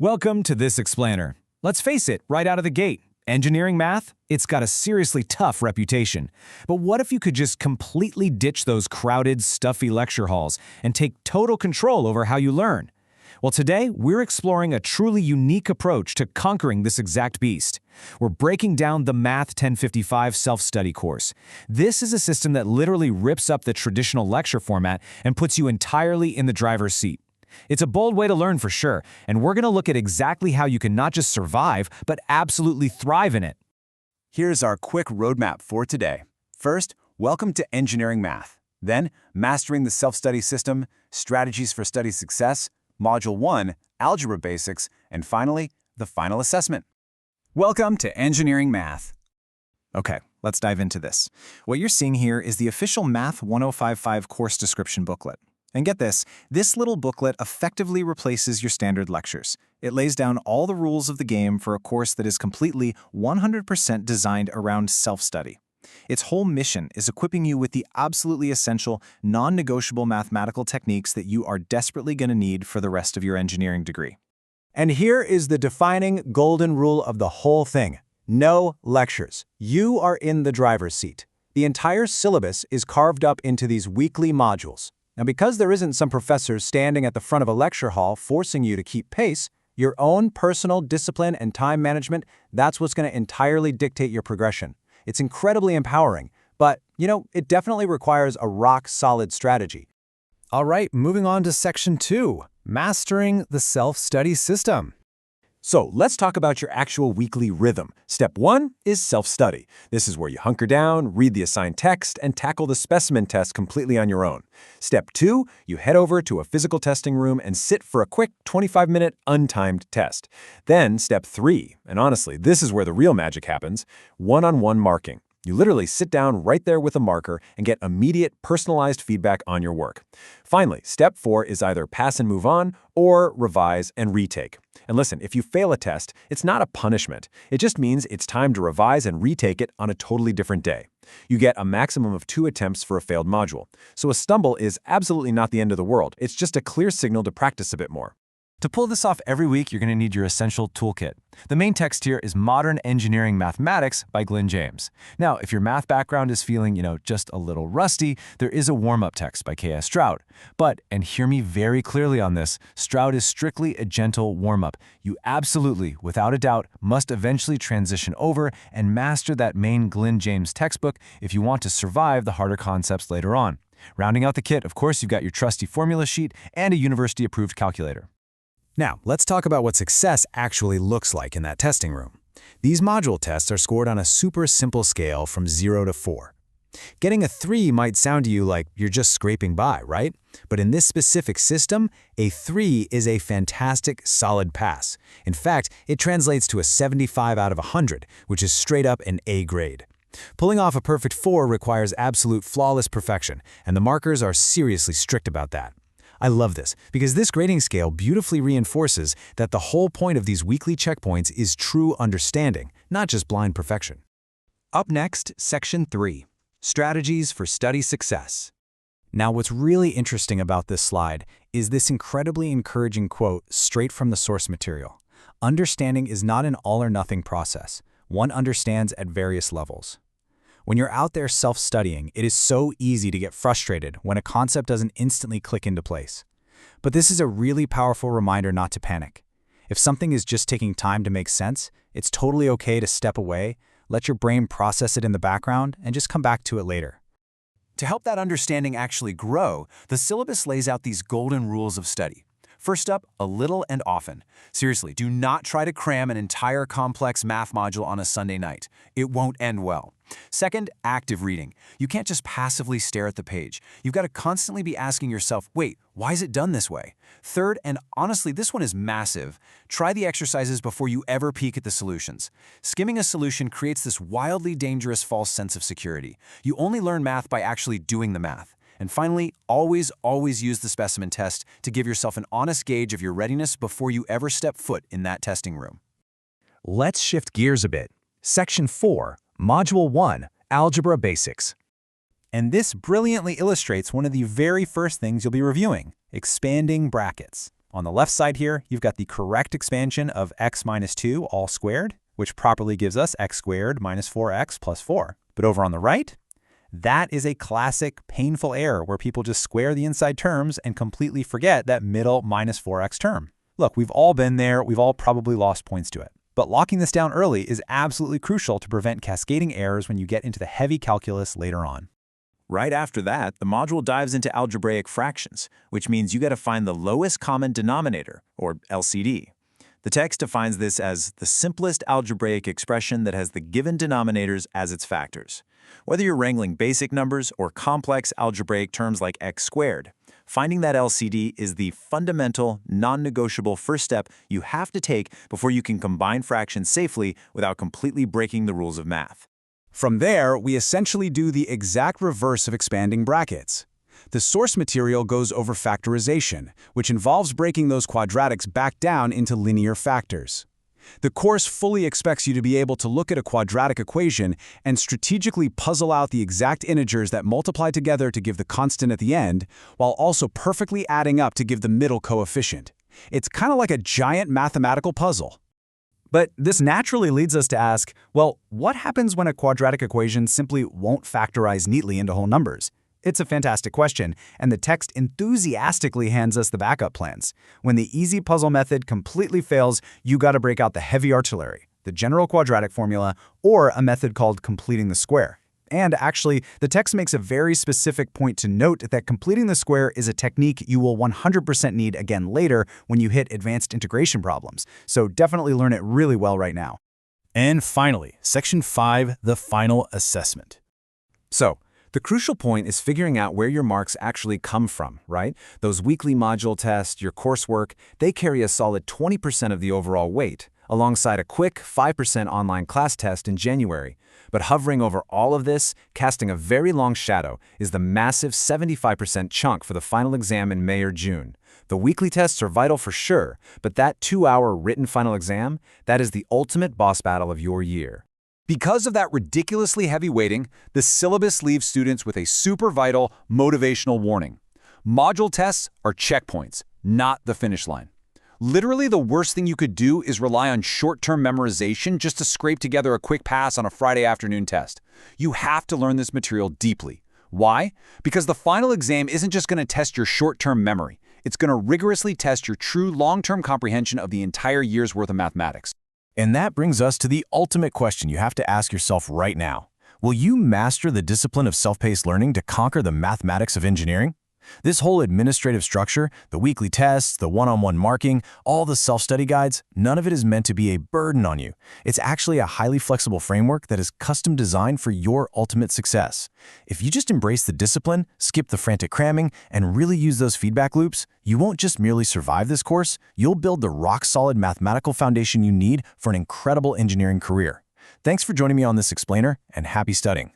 Welcome to this explainer. Let's face it, right out of the gate, engineering math, it's got a seriously tough reputation. But what if you could just completely ditch those crowded, stuffy lecture halls and take total control over how you learn? Well, today, we're exploring a truly unique approach to conquering this exact beast. We're breaking down the Math 1055 self-study course. This is a system that literally rips up the traditional lecture format and puts you entirely in the driver's seat. It's a bold way to learn for sure, and we're going to look at exactly how you can not just survive, but absolutely thrive in it. Here's our quick roadmap for today. First, welcome to engineering math. Then, mastering the self-study system, strategies for study success, Module 1, Algebra Basics, and finally, the final assessment. Welcome to engineering math. Okay, let's dive into this. What you're seeing here is the official Math 1055 course description booklet. And get this little booklet effectively replaces your standard lectures. It lays down all the rules of the game for a course that is completely 100% designed around self-study. Its whole mission is equipping you with the absolutely essential, non-negotiable mathematical techniques that you are desperately going to need for the rest of your engineering degree. And here is the defining golden rule of the whole thing. No lectures. You are in the driver's seat. The entire syllabus is carved up into these weekly modules. Now, because there isn't some professor standing at the front of a lecture hall forcing you to keep pace, your own personal discipline and time management, that's what's going to entirely dictate your progression. It's incredibly empowering, but, it definitely requires a rock-solid strategy. All right, moving on to Section 2, Mastering the Self-Study System. So let's talk about your actual weekly rhythm. Step 1 is self-study. This is where you hunker down, read the assigned text, and tackle the specimen test completely on your own. Step 2, you head over to a physical testing room and sit for a quick 25-minute untimed test. Then Step 3, and honestly, this is where the real magic happens, one-on-one marking. You literally sit down right there with a marker and get immediate, personalized feedback on your work. Finally, Step 4 is either pass and move on or revise and retake. And listen, if you fail a test, it's not a punishment. It just means it's time to revise and retake it on a totally different day. You get a maximum of 2 attempts for a failed module. So a stumble is absolutely not the end of the world. It's just a clear signal to practice a bit more. To pull this off every week, you're going to need your essential toolkit. The main text here is Modern Engineering Mathematics by Glyn James. Now, if your math background is feeling, just a little rusty, there is a warm-up text by K.S. Stroud. But, and hear me very clearly on this, Stroud is strictly a gentle warm-up. You absolutely, without a doubt, must eventually transition over and master that main Glyn James textbook if you want to survive the harder concepts later on. Rounding out the kit, of course, you've got your trusty formula sheet and a university-approved calculator. Now, let's talk about what success actually looks like in that testing room. These module tests are scored on a super simple scale from 0 to 4. Getting a 3 might sound to you like you're just scraping by, right? But in this specific system, a 3 is a fantastic, solid pass. In fact, it translates to a 75 out of 100, which is straight up an A grade. Pulling off a perfect 4 requires absolute flawless perfection, and the markers are seriously strict about that. I love this because this grading scale beautifully reinforces that the whole point of these weekly checkpoints is true understanding, not just blind perfection. Up next, Section 3, Strategies for Study Success. Now, what's really interesting about this slide is this incredibly encouraging quote straight from the source material. Understanding is not an all-or-nothing process. One understands at various levels. When you're out there self-studying, it is so easy to get frustrated when a concept doesn't instantly click into place. But this is a really powerful reminder not to panic. If something is just taking time to make sense, it's totally okay to step away, let your brain process it in the background, and just come back to it later. To help that understanding actually grow, the syllabus lays out these golden rules of study. First up, a little and often. Seriously, do not try to cram an entire complex math module on a Sunday night. It won't end well. Second, active reading. You can't just passively stare at the page. You've got to constantly be asking yourself, wait, why is it done this way? Third, and honestly, this one is massive, try the exercises before you ever peek at the solutions. Skimming a solution creates this wildly dangerous false sense of security. You only learn math by actually doing the math. And finally, always use the specimen test to give yourself an honest gauge of your readiness before you ever step foot in that testing room. Let's shift gears a bit. Section 4, Module 1, Algebra Basics. And this brilliantly illustrates one of the very first things you'll be reviewing, expanding brackets. On the left side here, you've got the correct expansion of x minus 2 all squared, which properly gives us x squared minus 4x plus 4. But over on the right, that is a classic painful error where people just square the inside terms and completely forget that middle minus 4x term. Look, we've all been there, we've all probably lost points to it. But locking this down early is absolutely crucial to prevent cascading errors when you get into the heavy calculus later on. Right after that, the module dives into algebraic fractions, which means you got to find the lowest common denominator, or LCD. The text defines this as the simplest algebraic expression that has the given denominators as its factors. Whether you're wrangling basic numbers or complex algebraic terms like x squared, finding that LCD is the fundamental, non-negotiable first step you have to take before you can combine fractions safely without completely breaking the rules of math. From there, we essentially do the exact reverse of expanding brackets. The source material goes over factorization, which involves breaking those quadratics back down into linear factors. The course fully expects you to be able to look at a quadratic equation and strategically puzzle out the exact integers that multiply together to give the constant at the end, while also perfectly adding up to give the middle coefficient. It's kind of like a giant mathematical puzzle. But this naturally leads us to ask, well, what happens when a quadratic equation simply won't factorize neatly into whole numbers? It's a fantastic question, and the text enthusiastically hands us the backup plans. When the easy puzzle method completely fails, you gotta break out the heavy artillery, the general quadratic formula, or a method called completing the square. And actually, the text makes a very specific point to note that completing the square is a technique you will 100% need again later when you hit advanced integration problems, so definitely learn it really well right now. And finally, Section 5, the final assessment. So, the crucial point is figuring out where your marks actually come from, right? Those weekly module tests, your coursework, they carry a solid 20% of the overall weight, alongside a quick 5% online class test in January. But hovering over all of this, casting a very long shadow, is the massive 75% chunk for the final exam in May or June. The weekly tests are vital for sure, but that 2-hour written final exam, that is the ultimate boss battle of your year. Because of that ridiculously heavy weighting, the syllabus leaves students with a super vital, motivational warning. Module tests are checkpoints, not the finish line. Literally, the worst thing you could do is rely on short-term memorization just to scrape together a quick pass on a Friday afternoon test. You have to learn this material deeply. Why? Because the final exam isn't just going to test your short-term memory. It's going to rigorously test your true long-term comprehension of the entire year's worth of mathematics. And that brings us to the ultimate question you have to ask yourself right now. Will you master the discipline of self-paced learning to conquer the mathematics of engineering? This whole administrative structure, the weekly tests, the one-on-one marking, all the self-study guides, none of it is meant to be a burden on you. It's actually a highly flexible framework that is custom designed for your ultimate success. If you just embrace the discipline, skip the frantic cramming, and really use those feedback loops, you won't just merely survive this course, you'll build the rock-solid mathematical foundation you need for an incredible engineering career. Thanks for joining me on this explainer, and happy studying.